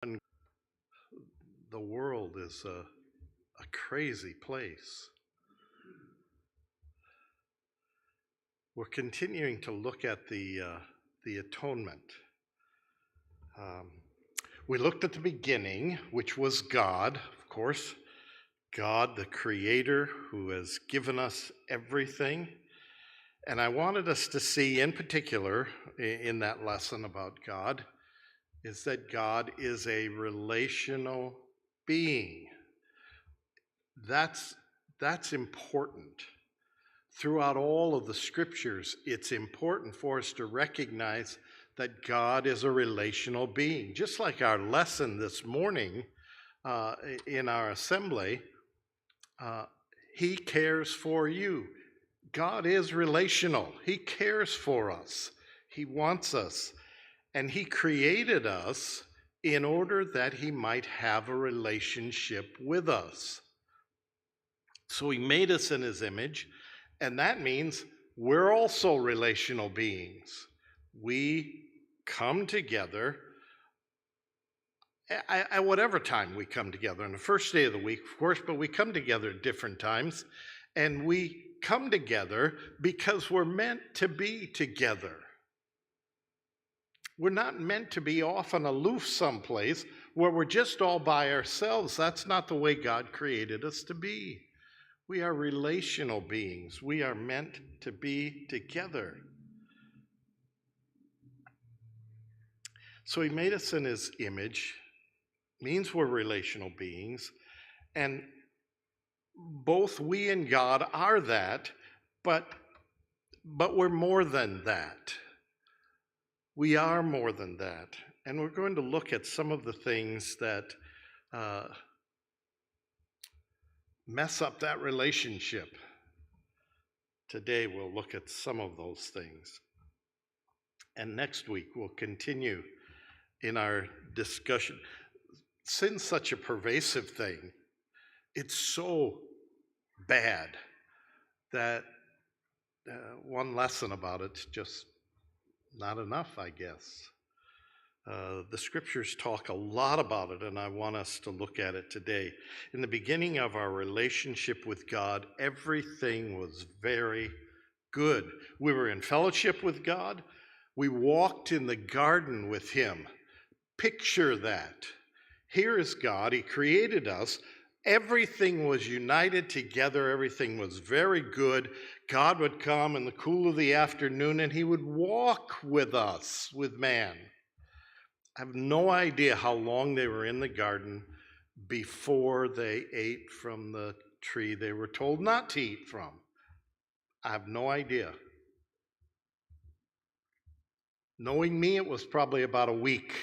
And the world is a crazy place. We're continuing to look at the atonement. Um, we looked at the beginning, which was God, of course, God, the Creator, who has given us everything. And I wanted us to see, in particular, in that lesson about God, is that God is a relational being. That's important. Throughout all of the scriptures, it's important for us to recognize that God is a relational being. Just like our lesson this morning in our assembly, uh, He cares for you. God is relational. He cares for us. He wants us. And He created us in order that He might have a relationship with us. So He made us in His image, and that means we're also relational beings. We come together at whatever time we come together. On the first day of the week, of course, but we come together at different times. And we come together because we're meant to be together. We're not meant to be off and aloof someplace where we're just all by ourselves. That's not the way God created us to be. We are relational beings. We are meant to be together. So He made us in His image, means we're relational beings, and both we and God are that, but we're more than that. We are more than that. And we're going to look at some of the things that mess up that relationship. Today we'll look at some of those things. And next week we'll continue in our discussion. Sin's such a pervasive thing. It's so bad that one lesson about it's just not enough, I guess. The scriptures talk a lot about it, and I want us to look at it today. In the beginning of our relationship with God, everything was very good. We were in fellowship with God. We walked in the garden with Him. Picture that. Here is God. He created us. Everything was united together. Everything was very good. God would come in the cool of the afternoon and He would walk with us, with man. I have no idea how long they were in the garden before they ate from the tree they were told not to eat from. I have no idea. Knowing me, it was probably about a week.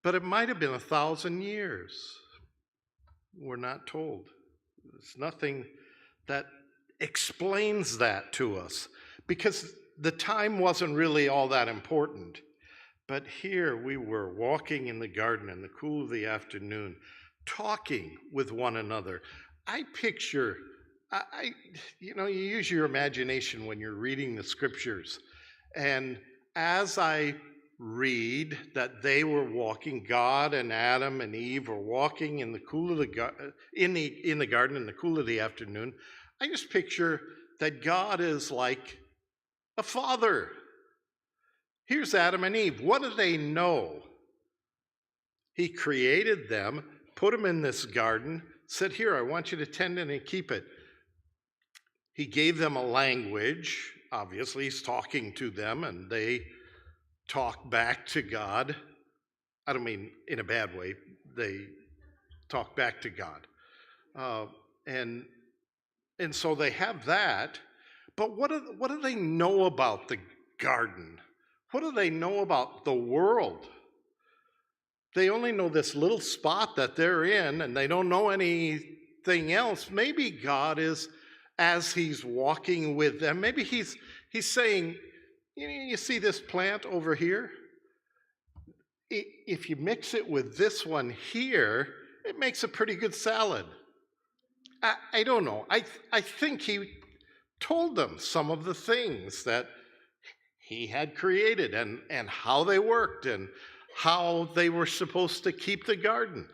But it might have been 1,000 years. We're not told. There's nothing that explains that to us, because the time wasn't really all that important. But here we were walking in the garden in the cool of the afternoon, talking with one another. I picture, you use your imagination when you're reading the scriptures. And as I read that they were walking, God and Adam and Eve were walking in the cool of in the garden in the cool of the afternoon, I just picture that God is like a father. Here's Adam and Eve. What do they know? He created them, put them in this garden, said, "Here, I want you to tend it and keep it." He gave them a language. Obviously, He's talking to them, and they talk back to God. I don't mean in a bad way. They talk back to God. And so they have that. But what do they know about the garden? What do they know about the world? They only know this little spot that they're in, and they don't know anything else. Maybe God is, as He's walking with them, maybe He's saying, you see this plant over here? If you mix it with this one here, it makes a pretty good salad. I don't know. I think He told them some of the things that he had created and how they worked and how they were supposed to keep the garden.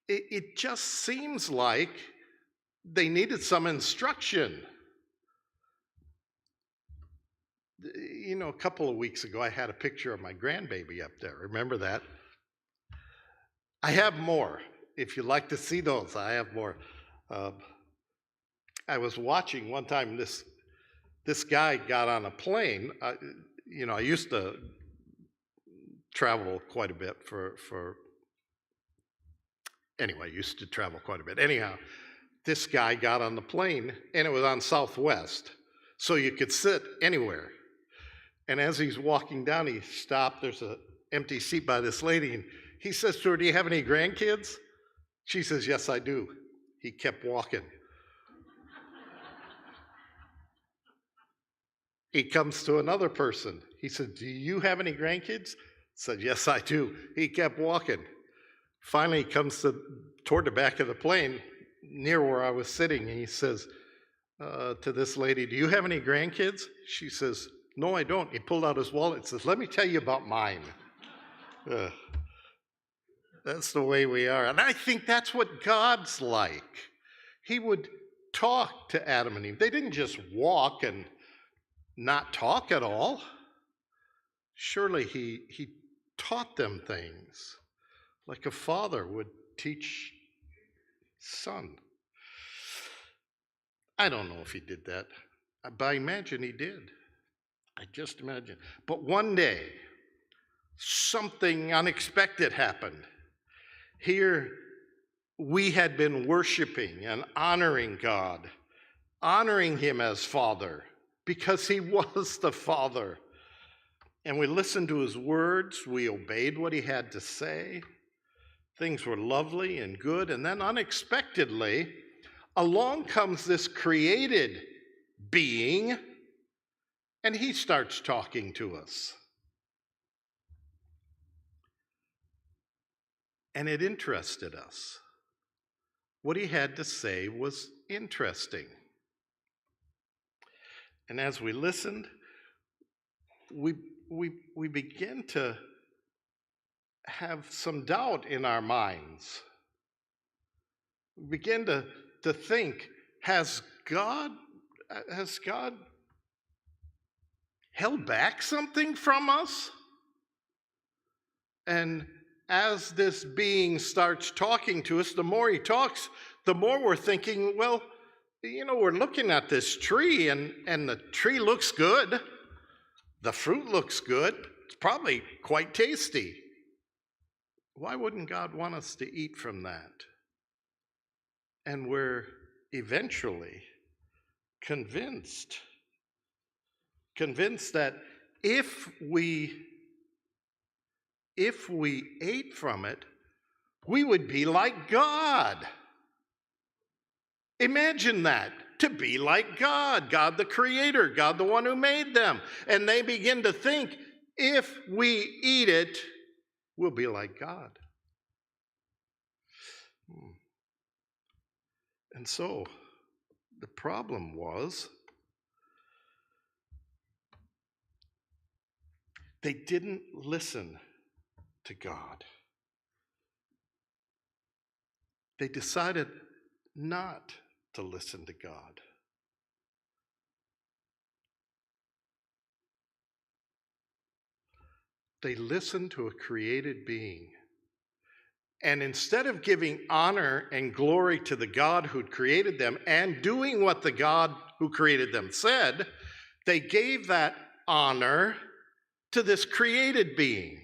It just seems like they needed some instruction. You know, a couple of weeks ago, I had a picture of my grandbaby up there. Remember that? I have more. If you'd like to see those, I have more. I was watching one time, this guy got on a plane. You know, I used to travel quite a bit anyway, I used to travel quite a bit. Anyhow, this guy got on the plane, and it was on Southwest, so you could sit anywhere. And as he's walking down, he stopped. There's an empty seat by this lady, and he says to her, "Do you have any grandkids?" She says, "Yes, I do." He kept walking. He comes to another person. He said, "Do you have any grandkids?" Said, "Yes, I do." He kept walking. Finally, he comes toward the back of the plane, near where I was sitting, and he says to this lady, "Do you have any grandkids?" She says, "No, I don't." He pulled out his wallet and says, "Let me tell you about mine." That's the way we are. And I think that's what God's like. He would talk to Adam and Eve. They didn't just walk and not talk at all. Surely he taught them things like a father would teach son. I don't know if he did that, but I imagine he did. I just imagine. But one day, something unexpected happened. Here, we had been worshiping and honoring God, honoring him as Father, because he was the Father. And we listened to his words, we obeyed what he had to say. Things were lovely and good, and then unexpectedly, along comes this created being, and he starts talking to us. And it interested us. What he had to say was interesting. And as we listened, we began to have some doubt in our minds. We began to think, has God held back something from us? And as this being starts talking to us, the more he talks, the more we're thinking, well, you know, we're looking at this tree and the tree looks good. The fruit looks good. It's probably quite tasty. Why wouldn't God want us to eat from that? And we're eventually convinced that if we ate from it, we would be like God. Imagine that, to be like God, God the Creator, God the one who made them. And they begin to think, if we eat it, we'll be like God. And so, the problem was, they didn't listen to God. They decided not to listen to God. They listened to a created being. And instead of giving honor and glory to the God who created them and doing what the God who created them said, they gave that honor to this created being.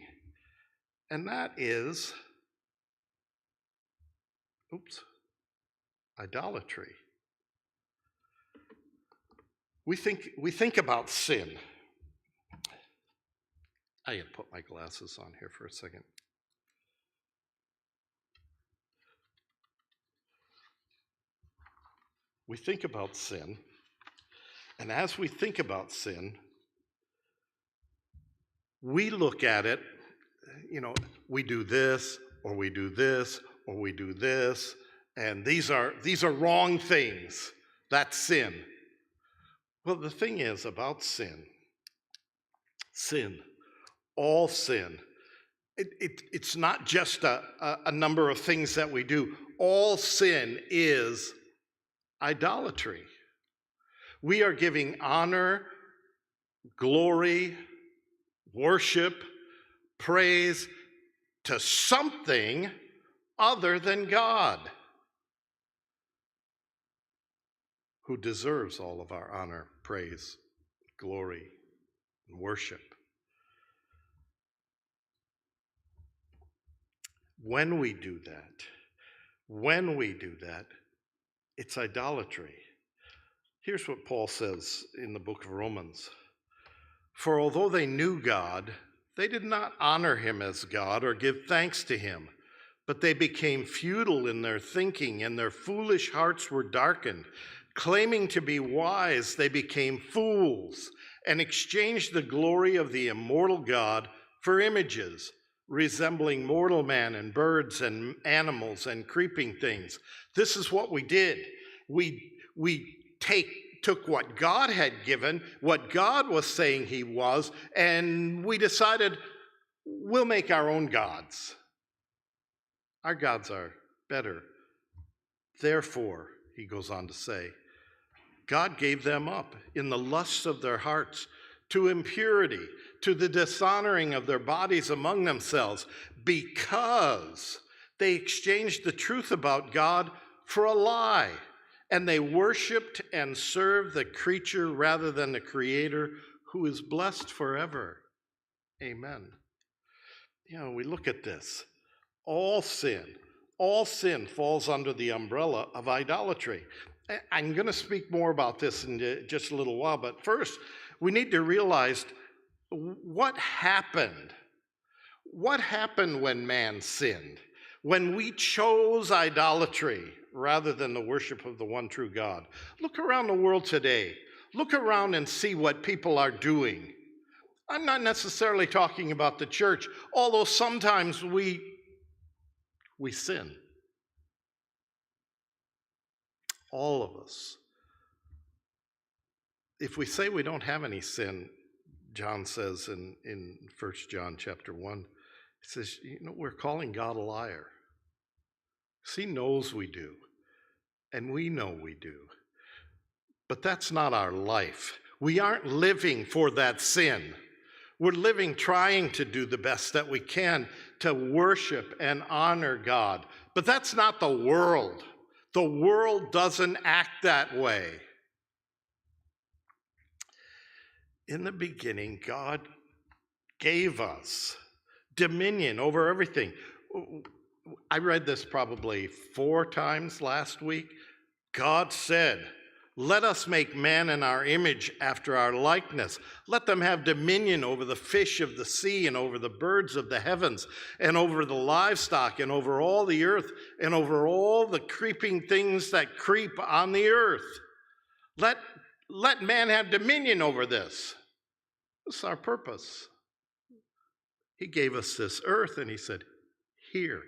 And that is, idolatry. We think about sin. I gotta put my glasses on here for a second. We think about sin, and as we think about sin, we look at it, you know, we do this, or we do this, or we do this, and these are wrong things. That's sin. Well, the thing is about sin, Sin. All sin. It's not just a number of things that we do. All sin is idolatry. We are giving honor, glory, worship, praise to something other than God, who deserves all of our honor, praise, glory, and worship. When we do that, it's idolatry. Here's what Paul says in the book of Romans. For although they knew God, they did not honor him as God or give thanks to him, but they became futile in their thinking, and their foolish hearts were darkened. Claiming to be wise, they became fools and exchanged the glory of the immortal God for images resembling mortal man and birds and animals and creeping things. This is what we did. We took what God had given, what God was saying he was, and we decided we'll make our own gods. Our gods are better. Therefore, he goes on to say, God gave them up in the lusts of their hearts to impurity, to the dishonoring of their bodies among themselves, because they exchanged the truth about God for a lie, and they worshiped and served the creature rather than the Creator, who is blessed forever. Amen. We look at this. All sin falls under the umbrella of idolatry. I'm going to speak more about this in just a little while, but first, we need to realize what happened. What happened when man sinned? When we chose idolatry rather than the worship of the one true God. Look around the world today. Look around and see what people are doing. I'm not necessarily talking about the church, although sometimes we sin. All of us. If we say we don't have any sin, John says in 1 John chapter 1, he says, we're calling God a liar. He knows we do, and we know we do. But that's not our life. We aren't living for that sin. We're living trying to do the best that we can to worship and honor God. But that's not the world. The world doesn't act that way. In the beginning, God gave us dominion over everything. I read this probably 4 times last week. God said, let us make man in our image after our likeness. Let them have dominion over the fish of the sea and over the birds of the heavens and over the livestock and over all the earth and over all the creeping things that creep on the earth. Let man have dominion over this. This is our purpose. He gave us this earth and he said, here,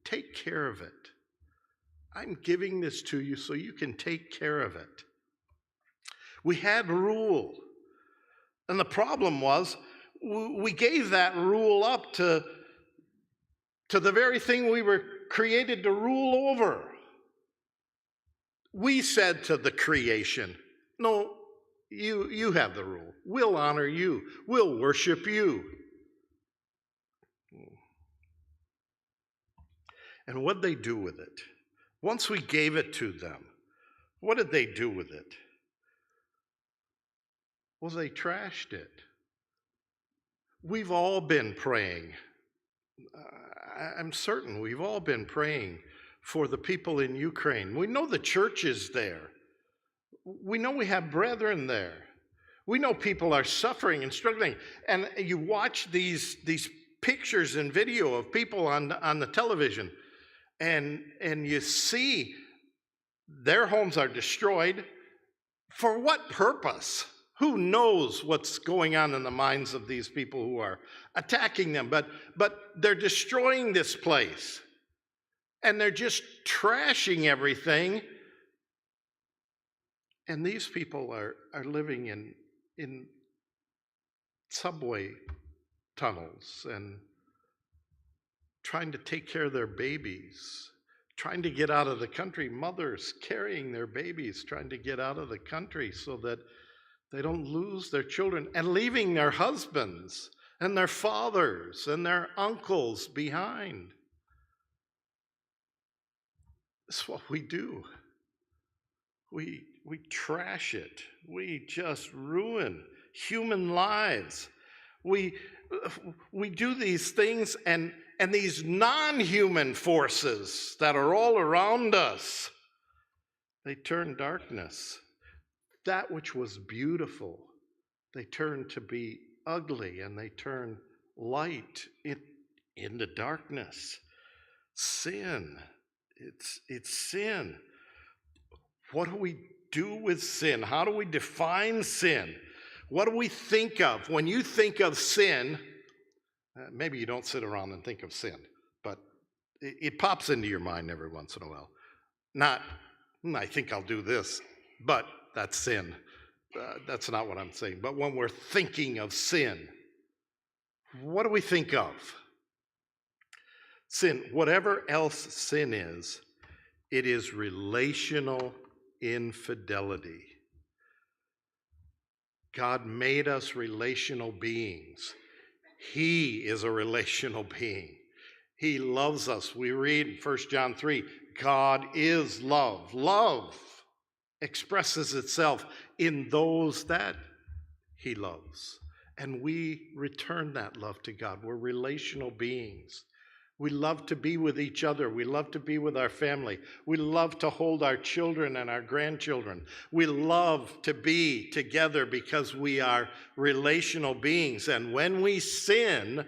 take care of it. I'm giving this to you so you can take care of it. We had rule. And the problem was we gave that rule up to the very thing we were created to rule over. We said to the creation, no, you have the rule. We'll honor you. We'll worship you. And what'd they do with it? Once we gave it to them, what did they do with it? Well, they trashed it. We've all been praying. I'm certain we've all been praying for the people in Ukraine. We know the church is there. We know we have brethren there. We know people are suffering and struggling. And you watch these pictures and video of people on the television, and you see their homes are destroyed. For what purpose? Who knows what's going on in the minds of these people who are attacking them? But they're destroying this place. And they're just trashing everything. And these people are living in subway tunnels and trying to take care of their babies, trying to get out of the country, mothers carrying their babies, trying to get out of the country so that they don't lose their children, and leaving their husbands and their fathers and their uncles behind. That's what we do. We trash it. We just ruin human lives. We do these things, and these non-human forces that are all around us, they turn darkness. That which was beautiful, they turn to be ugly, and they turn light into darkness. Sin. It's sin. What do we do with sin? How do we define sin? What do we think of? When you think of sin, maybe you don't sit around and think of sin, but it pops into your mind every once in a while. Not, I think I'll do this, but that's sin. That's not what I'm saying. But when we're thinking of sin, what do we think of? Sin, whatever else sin is, it is relational infidelity. God made us relational beings. He is a relational being. He loves us. We read in 1 John 3, God is love. Love expresses itself in those that he loves. And we return that love to God. We're relational beings. We love to be with each other. We love to be with our family. We love to hold our children and our grandchildren. We love to be together because we are relational beings. And when we sin,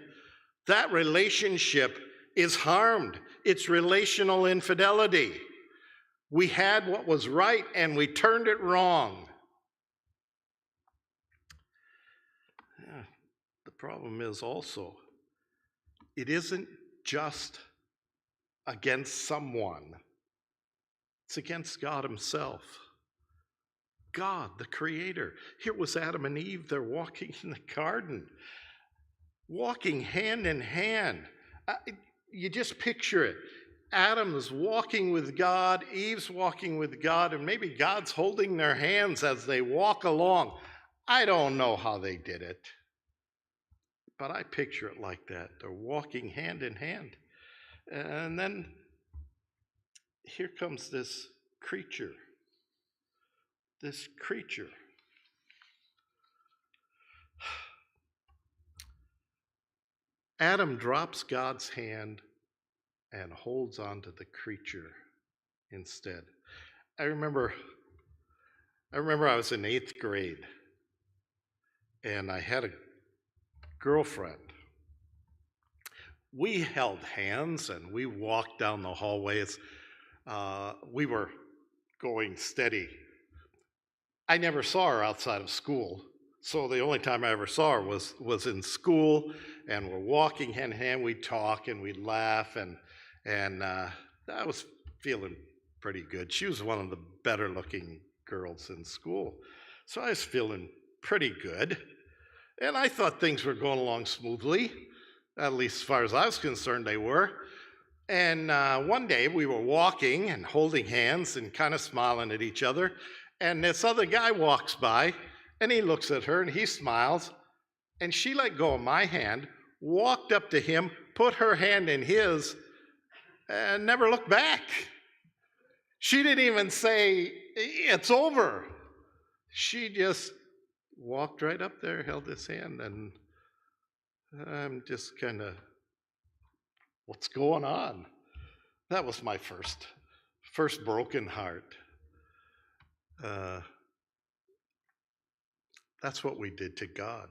that relationship is harmed. It's relational infidelity. We had what was right and we turned it wrong. Yeah, the problem is also, it isn't just against someone. It's against God himself. God, the creator. Here was Adam and Eve. They're walking in the garden, walking hand in hand. You just picture it. Adam's walking with God, Eve's walking with God, and maybe God's holding their hands as they walk along. I don't know how they did it, but I picture it like that. They're walking hand in hand. And then here comes this creature. This creature. Adam drops God's hand and holds on to the creature instead. I remember I was in 8th grade, and I had a girlfriend. We held hands and we walked down the hallways. We were going steady. I never saw her outside of school, so the only time I ever saw her was in school, and we're walking hand in hand. We'd talk and we'd laugh, and I was feeling pretty good. She was one of the better looking girls in school, so I was feeling pretty good. And I thought things were going along smoothly, at least as far as I was concerned, they were. And one day we were walking and holding hands and kind of smiling at each other. And this other guy walks by and he looks at her and he smiles. And she let go of my hand, walked up to him, put her hand in his, and never looked back. She didn't even say, it's over. She just walked right up there, held his hand, and I'm just kind of, what's going on? That was my first broken heart. That's what we did to God.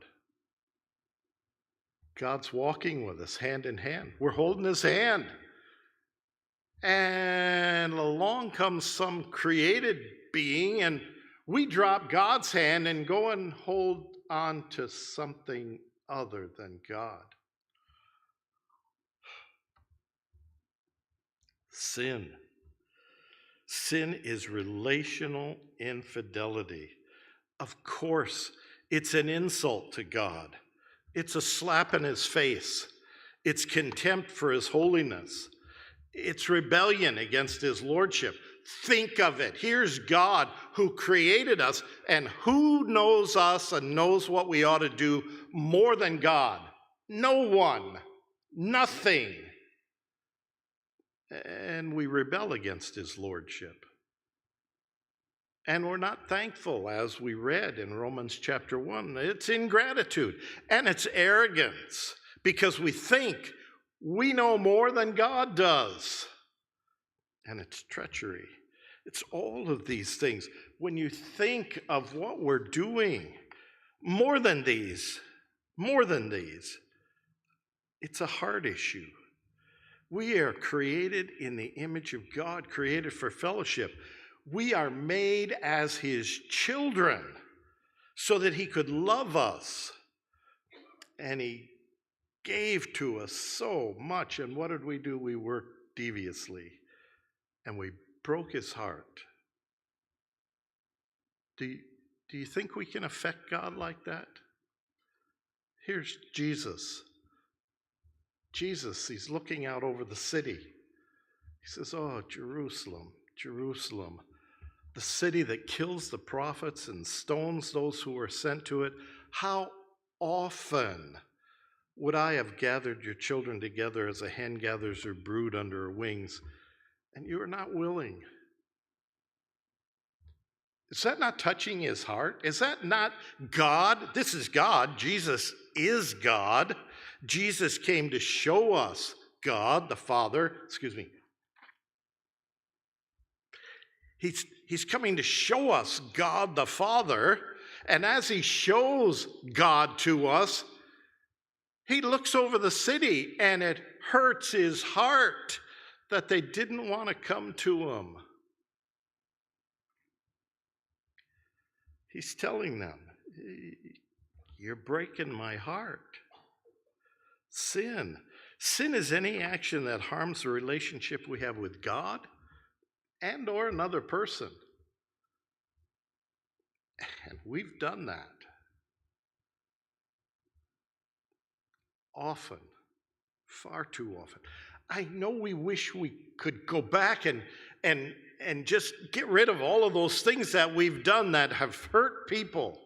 God's walking with us hand in hand. We're holding his hand. And along comes some created being, and we drop God's hand and go and hold on to something other than God. Sin. Sin is relational infidelity. Of course, it's an insult to God. It's a slap in his face. It's contempt for his holiness. It's rebellion against his lordship. Think of it. Here's God who created us, and who knows us and knows what we ought to do more than God? No one. Nothing. And we rebel against his lordship. And we're not thankful, as we read in Romans chapter 1. It's ingratitude and it's arrogance because we think we know more than God does. And it's treachery. It's all of these things. When you think of what we're doing, more than these, it's a heart issue. We are created in the image of God, created for fellowship. We are made as his children so that he could love us. And he gave to us so much. And what did we do? We worked deviously. And we broke his heart. Do you think we can affect God like that? Here's Jesus. Jesus, he's looking out over the city. He says, oh, Jerusalem, Jerusalem, the city that kills the prophets and stones those who are sent to it. How often would I have gathered your children together as a hen gathers her brood under her wings, and you are not willing? Is that not touching his heart? Is that not God? This is God. Jesus is God. Jesus came to show us God, the Father. He's coming to show us God the Father, and as he shows God to us, he looks over the city, and it hurts his heart that they didn't want to come to him. He's telling them, you're breaking my heart. Sin is any action that harms the relationship we have with God and or another person. And we've done that often, far too often. I know we wish we could go back and just get rid of all of those things that we've done that have hurt people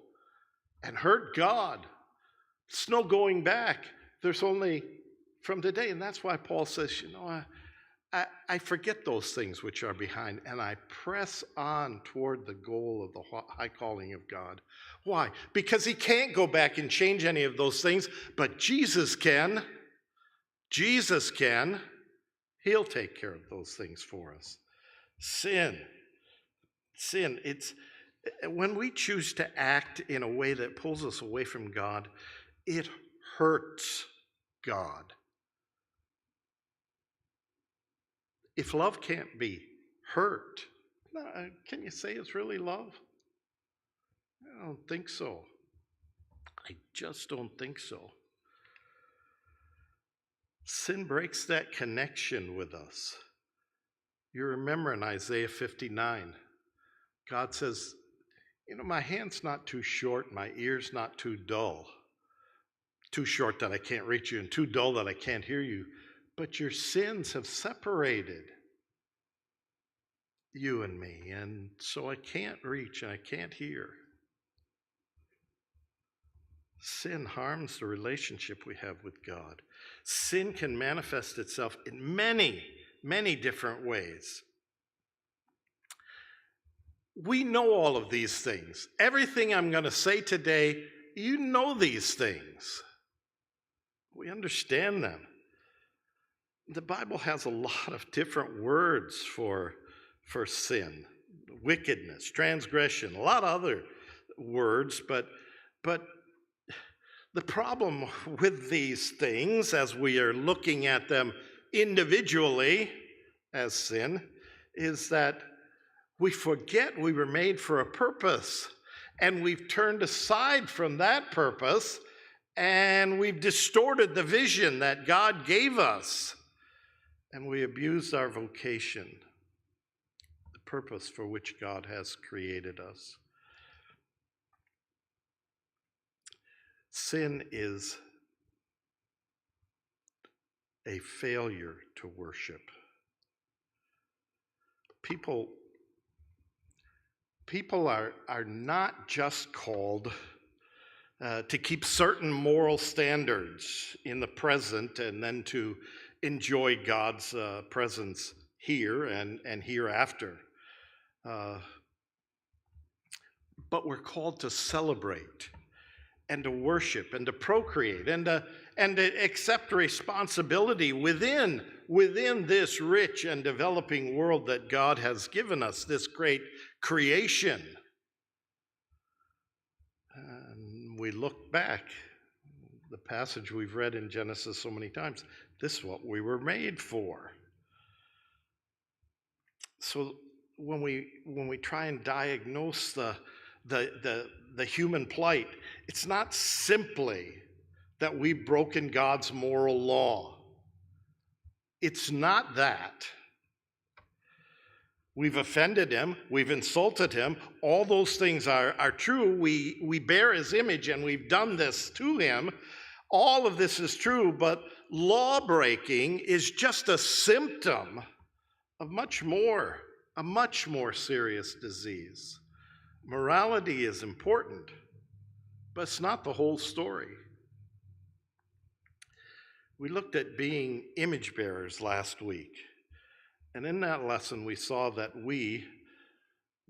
and hurt God. It's no going back. There's only from today. And that's why Paul says, I forget those things which are behind, and I press on toward the goal of the high calling of God. Why? Because he can't go back and change any of those things, but Jesus can. Jesus can. He'll take care of those things for us. Sin. It's when we choose to act in a way that pulls us away from God, it hurts God. If love can't be hurt, can you say it's really love? I don't think so. I just don't think so. Sin breaks that connection with us. You remember in Isaiah 59, God says, my hand's not too short, my ear's not too dull. Too short that I can't reach you, and too dull that I can't hear you. But your sins have separated you and me, and so I can't reach and I can't hear. Sin harms the relationship we have with God. Sin can manifest itself in many, many different ways. We know all of these things. Everything I'm going to say today, you know these things. We understand them. The Bible has a lot of different words for sin, wickedness, transgression, a lot of other words, but the problem with these things, as we are looking at them individually as sin, is that we forget we were made for a purpose, and we've turned aside from that purpose, and we've distorted the vision that God gave us, and we abused our vocation, the purpose for which God has created us. Sin is a failure to worship. People are not just called to keep certain moral standards in the present and then to enjoy God's presence here and hereafter. But we're called to celebrate and to worship and to procreate and to accept responsibility within this rich and developing world that God has given us, this great creation. And we look back, the passage we've read in Genesis so many times, this is what we were made for. So when we try and diagnose the human plight, it's not simply that we've broken God's moral law. It's not that. We've offended him, we've insulted him, all those things are true. We bear his image and we've done this to him. All of this is true, but law breaking is just a symptom of a much more serious disease. Morality is important, but it's not the whole story. We looked at being image bearers last week, and in that lesson we saw that we,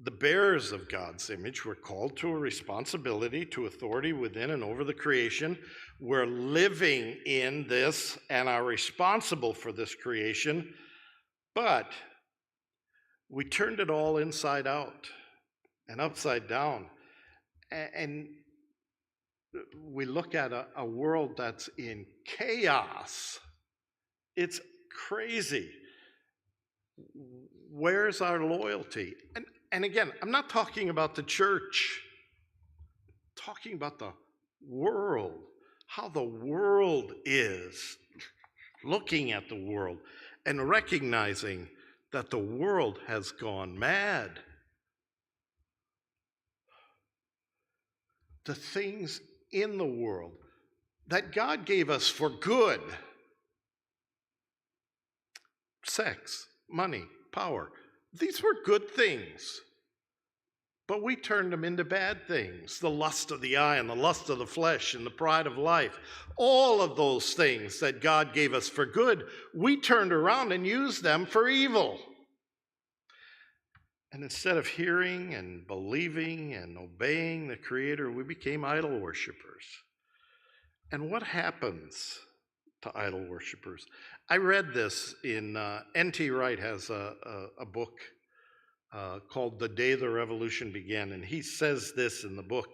the bearers of God's image, were called to a responsibility, to authority within and over the creation. We're living in this and are responsible for this creation, but we turned it all inside out and upside down. And we look at a world that's in chaos. It's crazy. Where's our loyalty? And again, I'm not talking about the church. I'm talking about the world, how the world is, looking at the world and recognizing that the world has gone mad. The things in the world that God gave us for good, sex, money, power, these were good things. But we turned them into bad things. The lust of the eye and the lust of the flesh and the pride of life. All of those things that God gave us for good, we turned around and used them for evil. And instead of hearing and believing and obeying the Creator, we became idol worshipers. And what happens to idol worshipers? I read this in, N.T. Wright has a book called The Day the Revolution Began, and he says this in the book.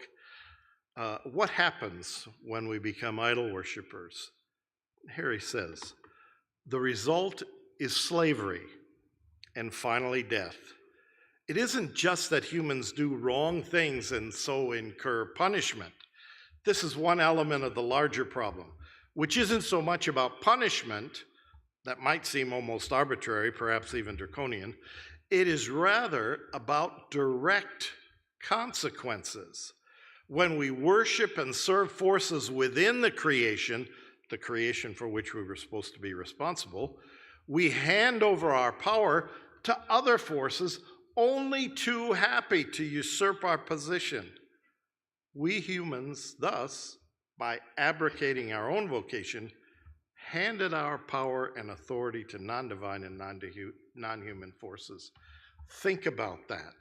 What happens when we become idol worshipers? Here he says, the result is slavery and finally death. It isn't just that humans do wrong things and so incur punishment. This is one element of the larger problem, which isn't so much about punishment, that might seem almost arbitrary, perhaps even draconian. It is rather about direct consequences. When we worship and serve forces within the creation for which we were supposed to be responsible, we hand over our power to other forces only too happy to usurp our position. We humans, thus, by abdicating our own vocation, handed our power and authority to non-divine and non-human forces. Think about that.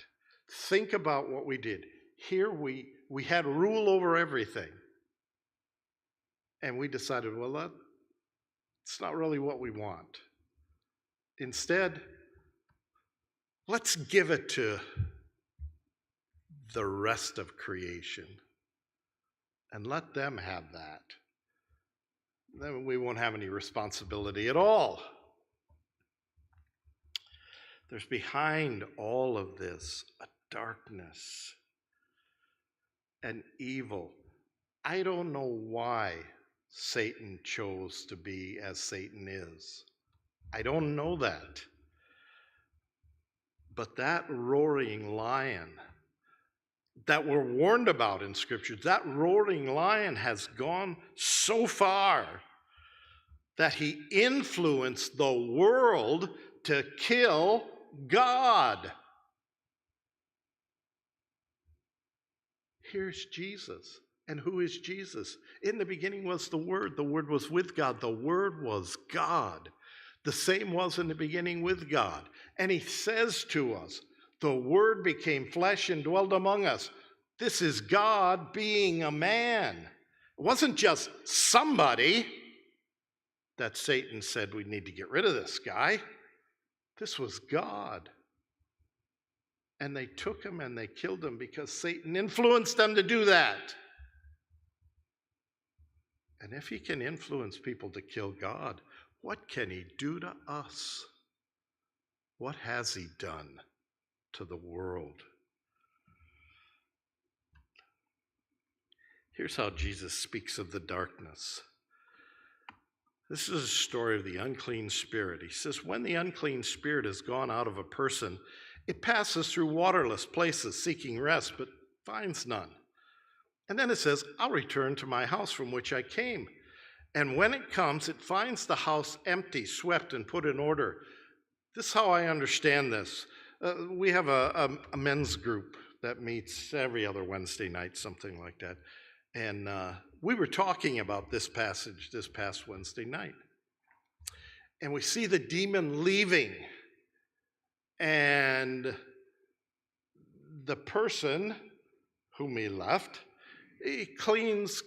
Think about what we did. Here we had rule over everything. And we decided, well, that's not really what we want. Instead, let's give it to the rest of creation and let them have that. Then we won't have any responsibility at all. There's behind all of this a darkness, an evil. I don't know why Satan chose to be as Satan is. I don't know that. But that roaring lion that we're warned about in Scripture, that roaring lion has gone so far that he influenced the world to kill God. Here's Jesus. And who is Jesus? In the beginning was the Word. The Word was with God. The Word was God. The same was in the beginning with God. And he says to us, the Word became flesh and dwelt among us. This is God being a man. It wasn't just somebody that Satan said we need to get rid of this guy. This was God. And they took him and they killed him because Satan influenced them to do that. And if he can influence people to kill God, what can he do to us? What has he done to the world? Here's how Jesus speaks of the darkness. This is a story of the unclean spirit. He says, when the unclean spirit has gone out of a person, it passes through waterless places seeking rest, but finds none. And then it says, I'll return to my house from which I came. And when it comes, it finds the house empty, swept, and put in order. This is how I understand this. We have a men's group that meets every other Wednesday night, something like that. And we were talking about this passage this past Wednesday night. And we see the demon leaving. And the person whom he left, he cleans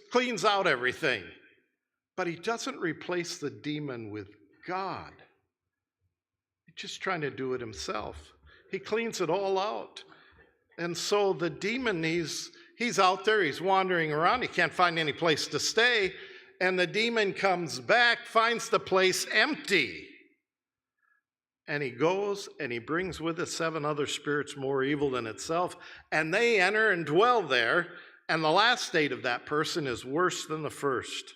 out everything. But he doesn't replace the demon with God. He's just trying to do it himself. He cleans it all out. And so the demon, he's out there, he's wandering around, he can't find any place to stay. And the demon comes back, finds the place empty. And he goes and he brings with it 7 other spirits more evil than itself. And they enter and dwell there. And the last state of that person is worse than the first.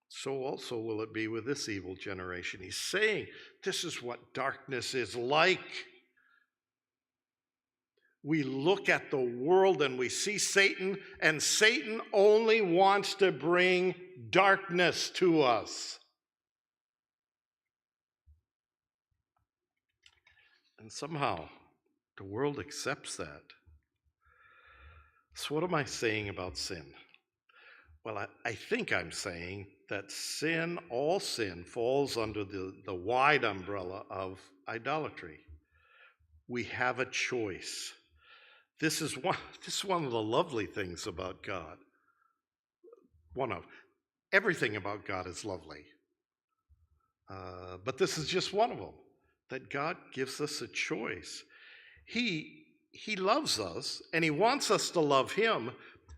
So also will it be with this evil generation. He's saying this is what darkness is like. We look at the world and we see Satan, and Satan only wants to bring darkness to us. And somehow the world accepts that. So what am I saying about sin? Well, I think I'm saying that sin, all sin, falls under the wide umbrella of idolatry. We have a choice. This is one of the lovely things about God. Everything about God is lovely. But this is just one of them, that God gives us a choice. He loves us, and he wants us to love him,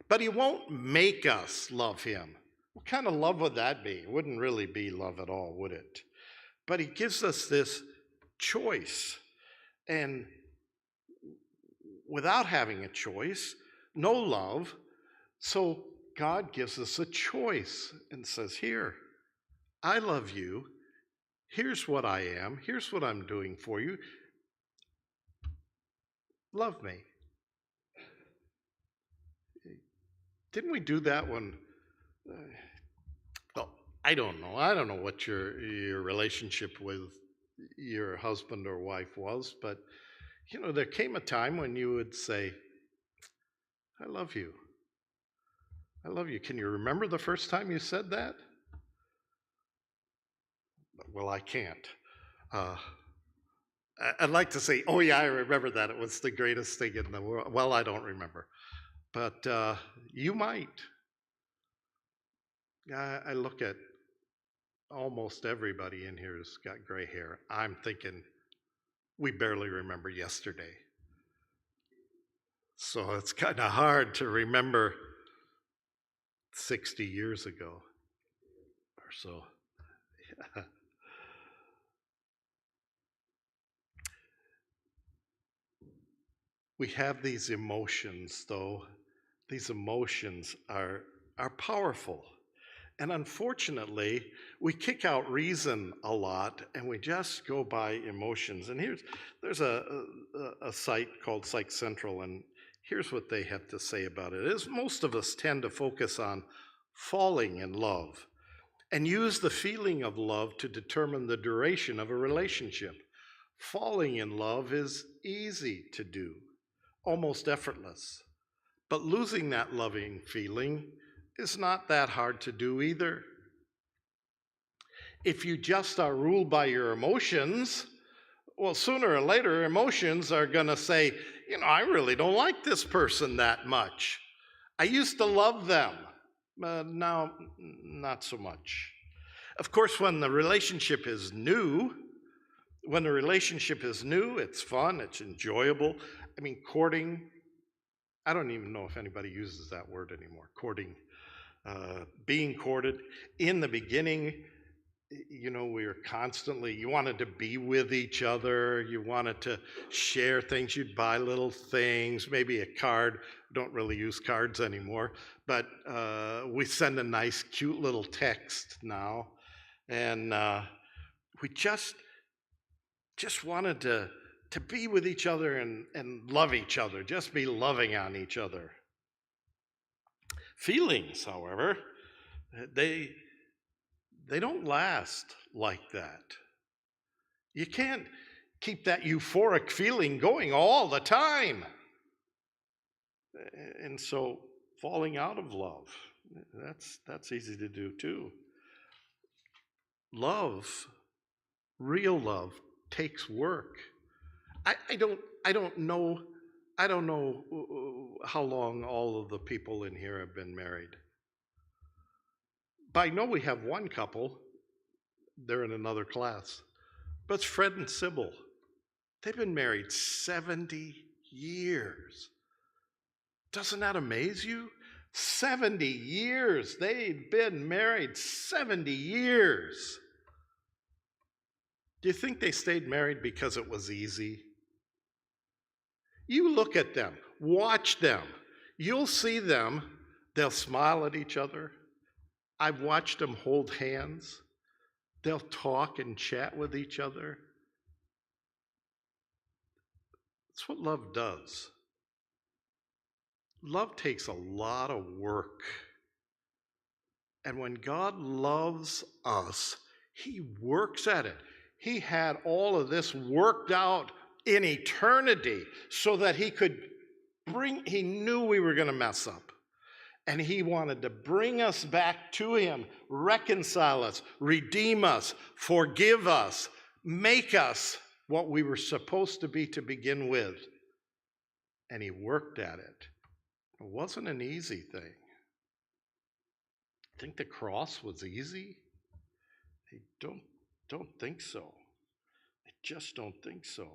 but he won't make us love him. What kind of love would that be? It wouldn't really be love at all, would it? But he gives us this choice. And without having a choice, no love. So God gives us a choice and says, here, I love you. Here's what I am. Here's what I'm doing for you. Love me. Didn't we do that when, well, I don't know. I don't know what your relationship with your husband or wife was, but, there came a time when you would say, I love you. I love you. Can you remember the first time you said that? Well, I can't. I'd like to say, oh yeah, I remember that. It was the greatest thing in the world. Well, I don't remember. But you might. I look at almost everybody in here who's got gray hair. I'm thinking, we barely remember yesterday. So it's kind of hard to remember 60 years ago or so. We have these emotions, though. These emotions are powerful. And unfortunately, we kick out reason a lot and we just go by emotions. And there's a site called Psych Central, and here's what they have to say about it. Is most of us tend to focus on falling in love. and use the feeling of love to determine the duration of a relationship. Falling in love is easy to do, almost effortless. But losing that loving feeling is not that hard to do either. If you just are ruled by your emotions, well, sooner or later, emotions are going to say, I really don't like this person that much. I used to love them, but now not so much. Of course, when the relationship is new, it's fun, it's enjoyable. Courting, I don't even know if anybody uses that word anymore, courting. Being courted. In the beginning, we were constantly, you wanted to be with each other, you wanted to share things, you'd buy little things, maybe a card. We don't really use cards anymore, but we send a nice, cute little text now. And we just wanted to be with each other and love each other, just be loving on each other. Feelings, however, they don't last like that. You can't keep that euphoric feeling going all the time. And so falling out of love, that's easy to do too. Love, real love, takes work. I don't know how long all of the people in here have been married. But I know we have one couple, they're in another class, but it's Fred and Sybil. They've been married 70 years. Doesn't that amaze you? 70 years. They've been married 70 years. Do you think they stayed married because it was easy? You look at them, watch them. You'll see them, they'll smile at each other. I've watched them hold hands. They'll talk and chat with each other. That's what love does. Love takes a lot of work. And when God loves us, he works at it. He had all of this worked out in eternity so that he knew we were going to mess up. And he wanted to bring us back to him, reconcile us, redeem us, forgive us, make us what we were supposed to be to begin with. And he worked at it. It wasn't an easy thing. Think the cross was easy? I don't think so. I just don't think so.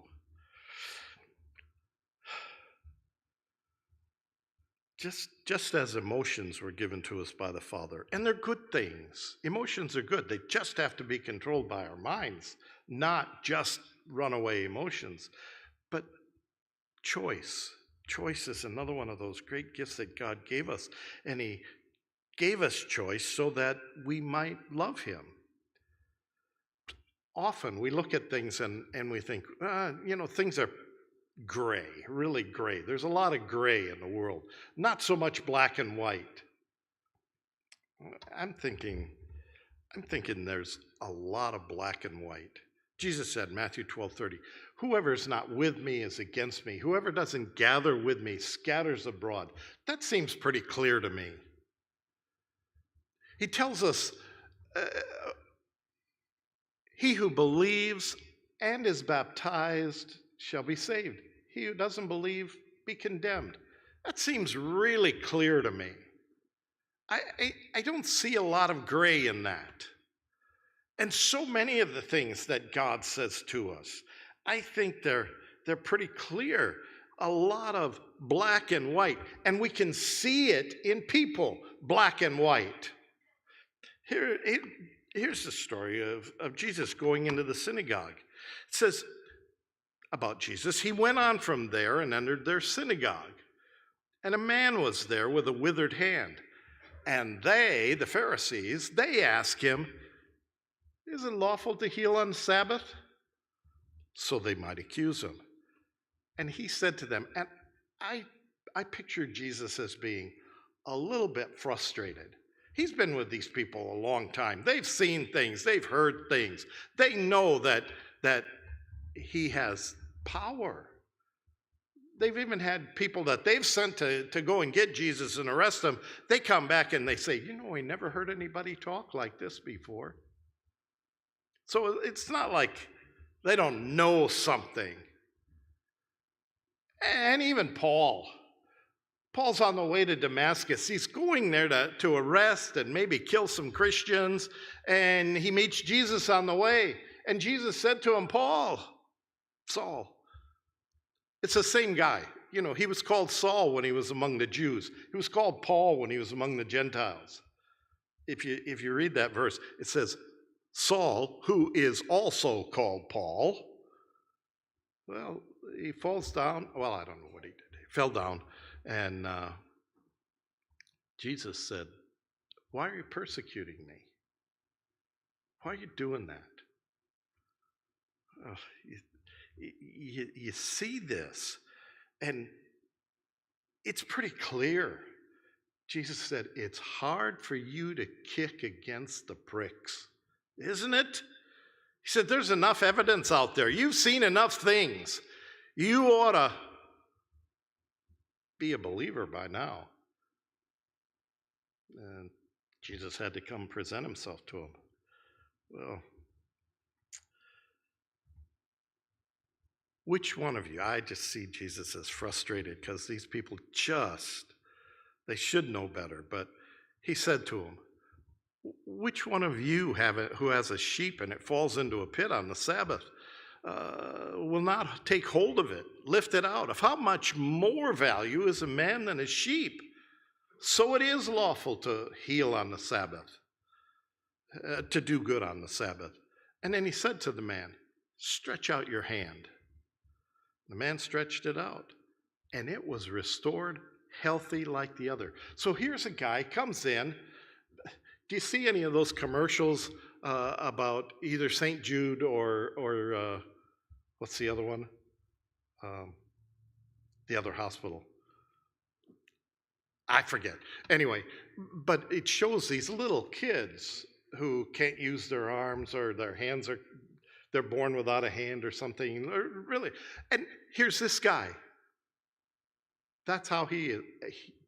Just as emotions were given to us by the Father, and they're good things. Emotions are good. They just have to be controlled by our minds, not just runaway emotions. But choice is another one of those great gifts that God gave us. And he gave us choice so that we might love him. Often we look at things and we think, things are gray, really gray. There's a lot of gray in the world, not so much black and white. I'm thinking there's a lot of black and white. Jesus said, Matthew 12:30, whoever is not with me is against me. Whoever doesn't gather with me scatters abroad. That seems pretty clear to me. He tells us, he who believes and is baptized shall be saved. He who doesn't believe, be condemned. That seems really clear to me. I don't see a lot of gray in that. And so many of the things that God says to us, I think they're pretty clear. A lot of black and white. And we can see it in people, black and white. Here's the story of Jesus going into the synagogue. It says about Jesus, he went on from there and entered their synagogue. And a man was there with a withered hand. And they, the Pharisees, they asked him, is it lawful to heal on Sabbath? So they might accuse him. And he said to them, and I pictured Jesus as being a little bit frustrated. He's been with these people a long time. They've seen things. They've heard things. They know that he has power. They've even had people that they've sent to go and get Jesus and arrest him. They come back and they say, I never heard anybody talk like this before. So it's not like they don't know something. And even Paul's on the way to Damascus. He's going there to arrest and maybe kill some Christians. And he meets Jesus on the way. And Jesus said to him, Saul. It's the same guy. He was called Saul when he was among the Jews. He was called Paul when he was among the Gentiles. If you read that verse, it says, Saul, who is also called Paul. Well, he falls down. Well, I don't know what he did. He fell down. And Jesus said, why are you persecuting me? Why are you doing that? Oh, you see this, and it's pretty clear. Jesus said, it's hard for you to kick against the pricks, isn't it? He said, there's enough evidence out there. You've seen enough things. You ought to be a believer by now. And Jesus had to come present himself to him. Well, which one of you? I just see Jesus as frustrated because these people they should know better. But he said to him, which one of you who has a sheep and it falls into a pit on the Sabbath will not take hold of it, lift it out? Of how much more value is a man than a sheep? So it is lawful to heal on the Sabbath, to do good on the Sabbath. And then he said to the man, stretch out your hand. The man stretched it out, and it was restored, healthy like the other. So here's a guy, comes in. Do you see any of those commercials about either St. Jude or what's the other one? The other hospital. I forget. Anyway, but it shows these little kids who can't use their arms, or their hands they're born without a hand or something. Really. And here's this guy. That's how he is.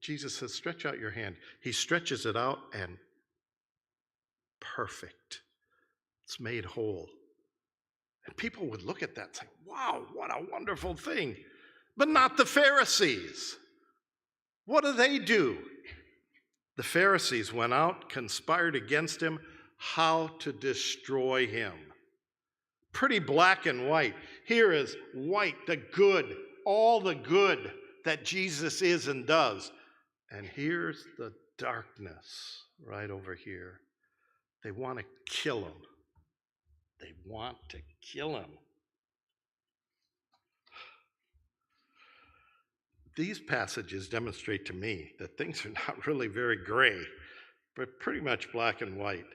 Jesus says, stretch out your hand. He stretches it out, and perfect. It's made whole. And people would look at that and say, wow, what a wonderful thing. But not the Pharisees. What do? The Pharisees went out, conspired against him, how to destroy him. Pretty black and white. Here is white, the good, all the good that Jesus is and does. And here's the darkness right over here. They want to kill him. They want to kill him. These passages demonstrate to me that things are not really very gray, but pretty much black and white.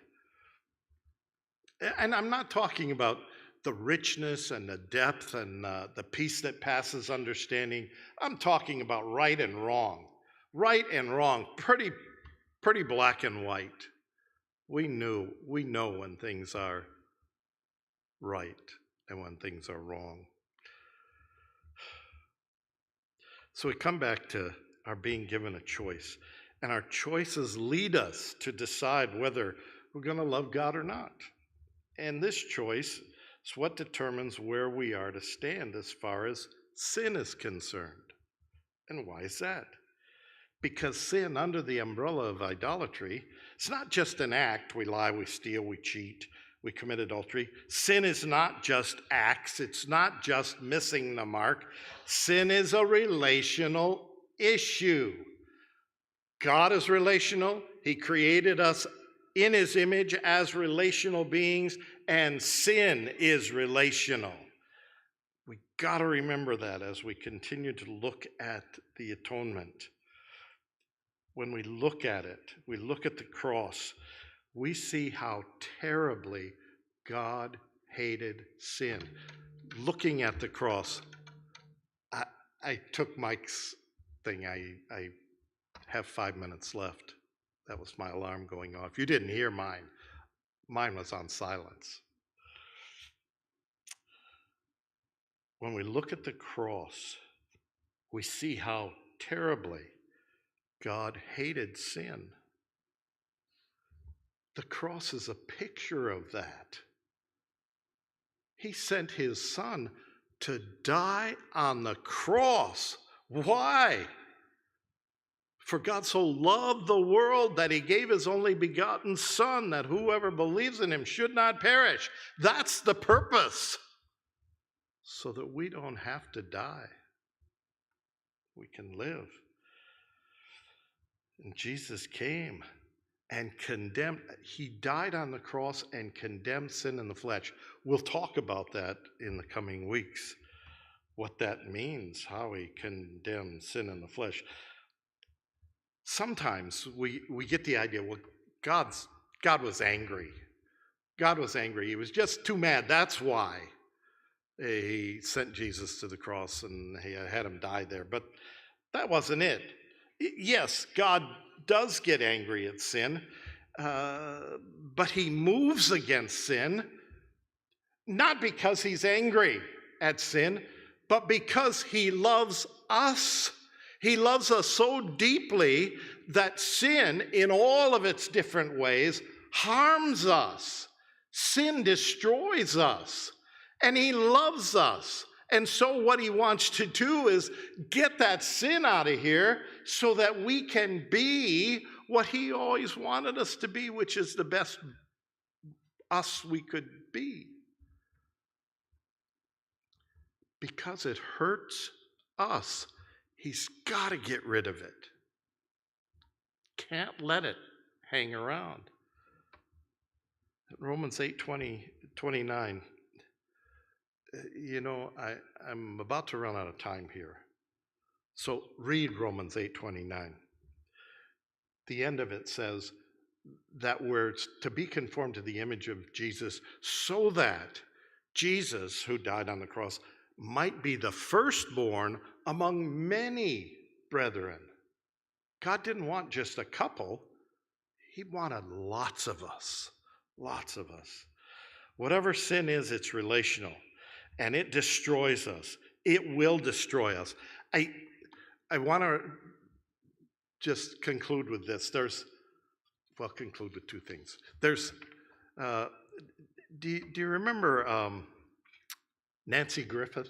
And I'm not talking about the richness and the depth and the peace that passes understanding. I'm talking about right and wrong. Right and wrong, pretty black and white. We know when things are right and when things are wrong. So we come back to our being given a choice. And our choices lead us to decide whether we're going to love God or not. And this choice is what determines where we are to stand as far as sin is concerned. And why is that? Because sin, under the umbrella of idolatry, it's not just an act. We lie, we steal, we cheat, we commit adultery. Sin is not just acts. It's not just missing the mark. Sin is a relational issue. God is relational. He created us in his image as relational beings, and sin is relational. We got to remember that as we continue to look at the atonement. When we look at it, we look at the cross, we see how terribly God hated sin. Looking at the cross, I took Mike's thing. I have 5 minutes left. That was my alarm going off. You didn't hear mine. Mine was on silence. When we look at the cross, we see how terribly God hated sin. The cross is a picture of that. He sent his son to die on the cross. Why? For God so loved the world that he gave his only begotten Son, that whoever believes in him should not perish. That's the purpose. So that we don't have to die. We can live. And Jesus came and condemned. He died on the cross and condemned sin in the flesh. We'll talk about that in the coming weeks, what that means, how he condemned sin in the flesh. Sometimes we get the idea, well, God was angry. God was angry. He was just too mad. That's why he sent Jesus to the cross and he had him die there. But that wasn't it. Yes, God does get angry at sin, but he moves against sin, not because he's angry at sin, but because he loves us. He loves us so deeply that sin, in all of its different ways, harms us. Sin destroys us, and he loves us. And so what he wants to do is get that sin out of here so that we can be what he always wanted us to be, which is the best us we could be. Because it hurts us, he's got to get rid of it. Can't let it hang around. Romans 8:29. I'm about to run out of time here. So read Romans 8:29. The end of it says that we're to be conformed to the image of Jesus, so that Jesus, who died on the cross, might be the firstborn among many brethren. God didn't want just a couple. He wanted lots of us. Lots of us. Whatever sin is, it's relational. And it destroys us. It will destroy us. I want to just conclude with this. Conclude with two things. Do you remember Nancy Griffith?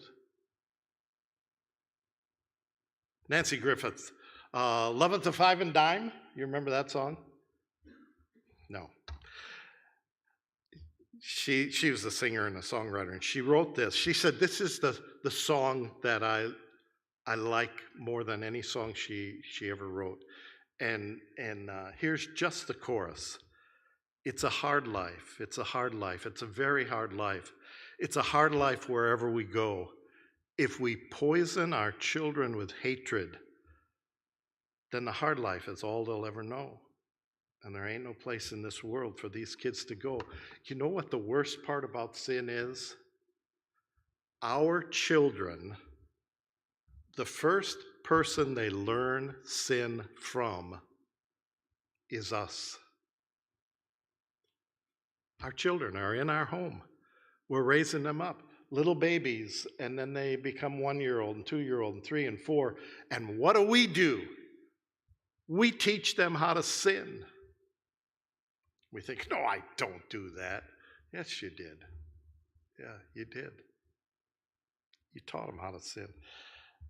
Nancy Griffith, 11th to 5 and Dime. You remember that song? No. She was a singer and a songwriter, and she wrote this. She said, this is the song that I like more than any song she ever wrote. And here's just the chorus. It's a hard life. It's a hard life. It's a very hard life. It's a hard life wherever we go. If we poison our children with hatred, then the hard life is all they'll ever know. And there ain't no place in this world for these kids to go. You know what the worst part about sin is? Our children, the first person they learn sin from is us. Our children are in our home. We're raising them up, little babies, and then they become 1-year-old and 2-year-old and 3 and 4. And what do? We teach them how to sin. We think, no, I don't do that. Yes, you did. Yeah, you did. You taught them how to sin.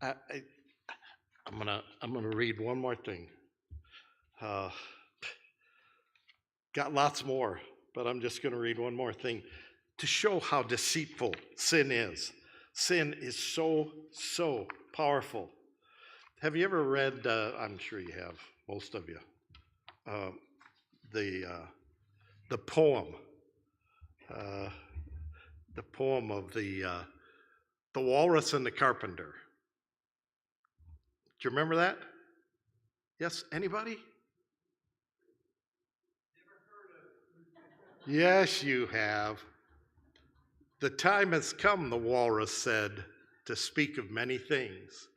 I'm gonna read one more thing. Got lots more, but I'm just gonna read one more thing to show how deceitful sin is. Sin is so powerful. Have you ever read? I'm sure you have, most of you. The poem of the Walrus and the Carpenter. Do you remember that? Yes, anybody? Yes, you have. The time has come, the walrus said, to speak of many things,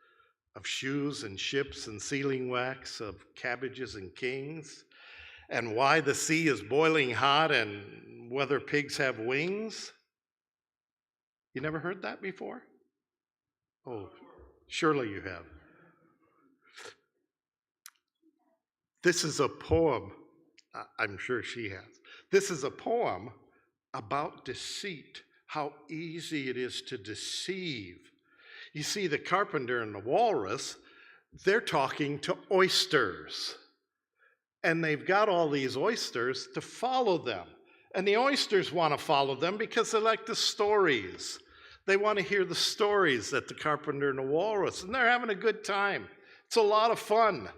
of shoes and ships and sealing wax, of cabbages and kings. and why the sea is boiling hot and whether pigs have wings? You never heard that before? Oh, surely you have. This is a poem. I'm sure she has. This is a poem about deceit, how easy it is to deceive. You see, the carpenter and the walrus, they're talking to oysters. And they've got all these oysters to follow them. And the oysters want to follow them because they like the stories. They want to hear the stories that the carpenter and the walrus, and they're having a good time. It's a lot of fun.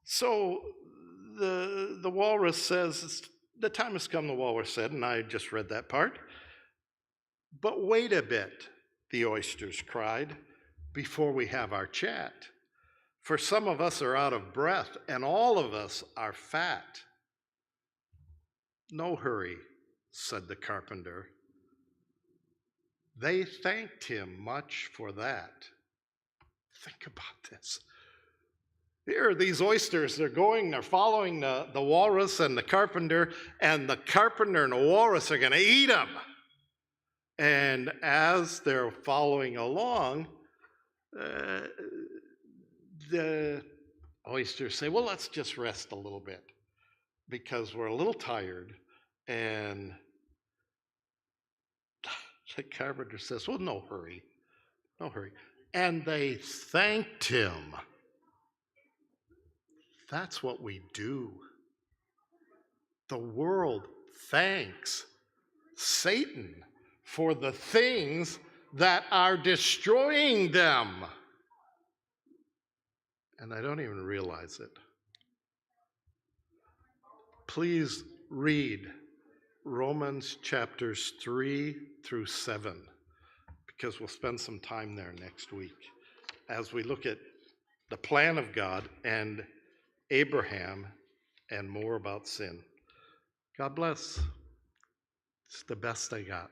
So the walrus says, the time has come, the walrus said, and I just read that part. But wait a bit, the oysters cried, before we have our chat. For some of us are out of breath, and all of us are fat. No hurry, said the carpenter. They thanked him much for that. Think about this. Here are these oysters, they're following the walrus and the carpenter and the walrus are going to eat them. And as they're following along, the oysters say, well, let's just rest a little bit because we're a little tired. And the carpenter says, well, no hurry, no hurry. And they thanked him. That's what we do. The world thanks Satan for the things that are destroying them. And I don't even realize it. Please read Romans chapters 3 through 7, because we'll spend some time there next week as we look at the plan of God and Abraham and more about sin. God bless. It's the best I got.